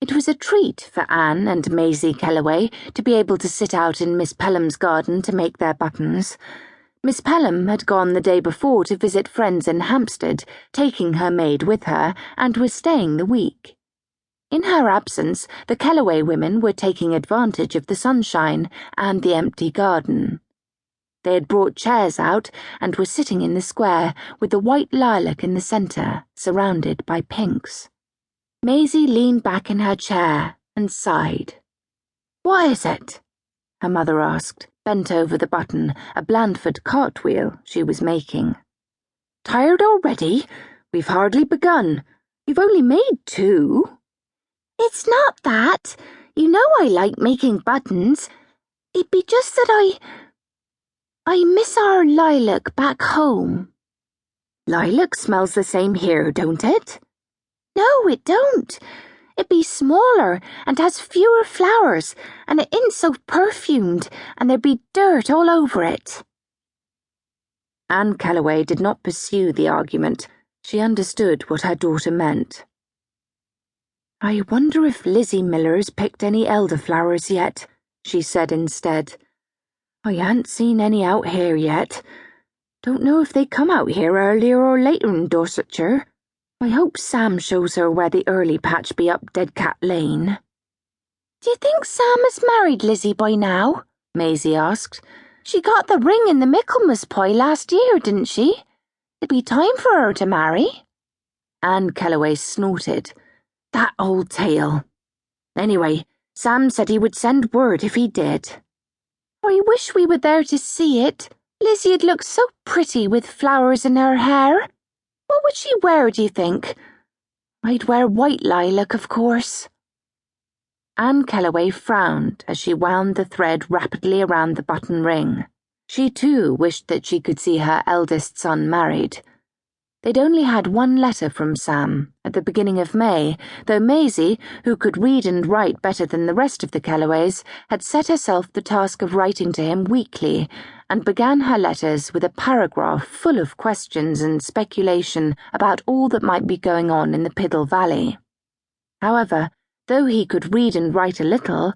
It was a treat for Anne and Maisie Kellaway to be able to sit out in Miss Pelham's garden to make their buttons. Miss Pelham had gone the day before to visit friends in Hampstead, taking her maid with her, and was staying the week. In her absence, the Kellaway women were taking advantage of the sunshine and the empty garden. They had brought chairs out and were sitting in the square, with the white lilac in the centre, surrounded by pinks. Maisie leaned back in her chair and sighed. "What is it?" her mother asked, bent over the button, a Blandford cartwheel she was making. "Tired already? We've hardly begun. You've only made 2. "It's not that. You know I like making buttons. It'd be just that I miss our lilac back home." "Lilac smells the same here, don't it?" "No, it don't. It'd be smaller and has fewer flowers, and it isn't so perfumed, and there'd be dirt all over it." Anne Kellaway did not pursue the argument. She understood what her daughter meant. "I wonder if Lizzie Miller's picked any elderflowers yet," she said instead. "I ain't seen any out here yet. Don't know if they come out here earlier or later in Dorsetshire. I hope Sam shows her where the early patch be up Deadcat Lane." "Do you think Sam has married Lizzie by now?" Maisie asked. "She got the ring in the Michaelmas pie last year, didn't she? It'd be time for her to marry." Anne Kellaway snorted. "That old tale. Anyway, Sam said he would send word if he did." "I wish we were there to see it. Lizzie'd look so pretty with flowers in her hair. What would she wear, do you think? I'd wear white lilac, of course." Anne Kellaway frowned as she wound the thread rapidly around the button ring. She too wished that she could see her eldest son married. They'd only had 1 letter from Sam at the beginning of May, though Maisie, who could read and write better than the rest of the Kellaways, had set herself the task of writing to him weekly, and began her letters with a paragraph full of questions and speculation about all that might be going on in the Piddle Valley. However, though he could read and write a little,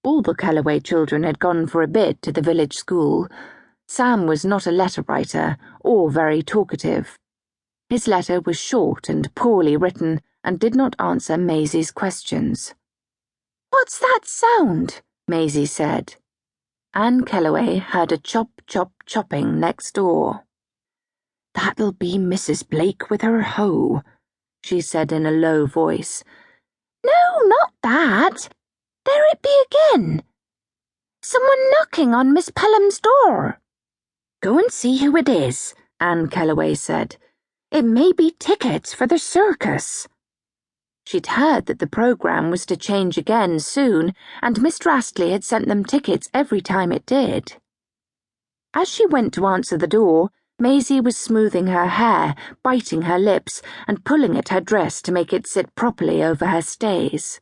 all the Kellaway children had gone for a bit to the village school. Sam was not a letter writer, or very talkative. His letter was short and poorly written, and did not answer Maisie's questions. "What's that sound?" Maisie said. Anne Kellaway heard a chop-chop-chopping next door. "That'll be Mrs. Blake with her hoe," she said in a low voice. "No, not that. There it be again. Someone knocking on Miss Pelham's door." "Go and see who it is," Anne Kellaway said. "It may be tickets for the circus." She'd heard that the programme was to change again soon, and Mr. Astley had sent them tickets every time it did. As she went to answer the door, Maisie was smoothing her hair, biting her lips, and pulling at her dress to make it sit properly over her stays.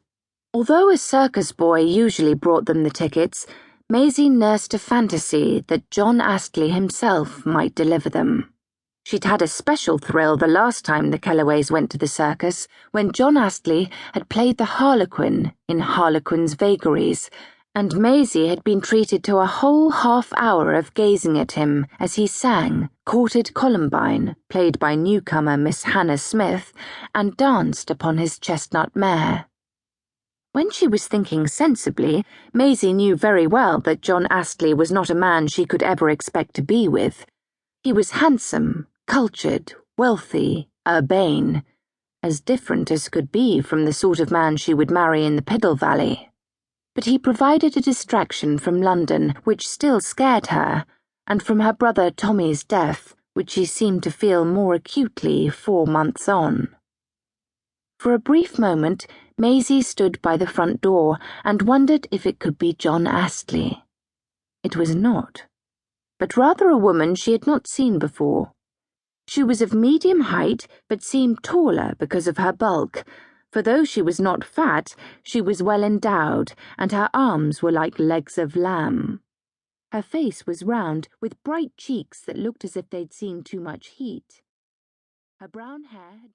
Although a circus boy usually brought them the tickets, Maisie nursed a fantasy that John Astley himself might deliver them. She'd had a special thrill the last time the Kellaways went to the circus, when John Astley had played the Harlequin in Harlequin's Vagaries, and Maisie had been treated to a whole half-hour of gazing at him as he sang Courted Columbine, played by newcomer Miss Hannah Smith, and danced upon his chestnut mare. When she was thinking sensibly, Maisie knew very well that John Astley was not a man she could ever expect to be with. He was handsome, cultured, wealthy, urbane, as different as could be from the sort of man she would marry in the Piddle Valley. But he provided a distraction from London which still scared her, and from her brother Tommy's death, which she seemed to feel more acutely 4 months on. For a brief moment, Maisie stood by the front door and wondered if it could be John Astley. It was not, but rather a woman she had not seen before. She was of medium height, but seemed taller because of her bulk, for though she was not fat, she was well endowed, and her arms were like legs of lamb. Her face was round, with bright cheeks that looked as if they'd seen too much heat. Her brown hair had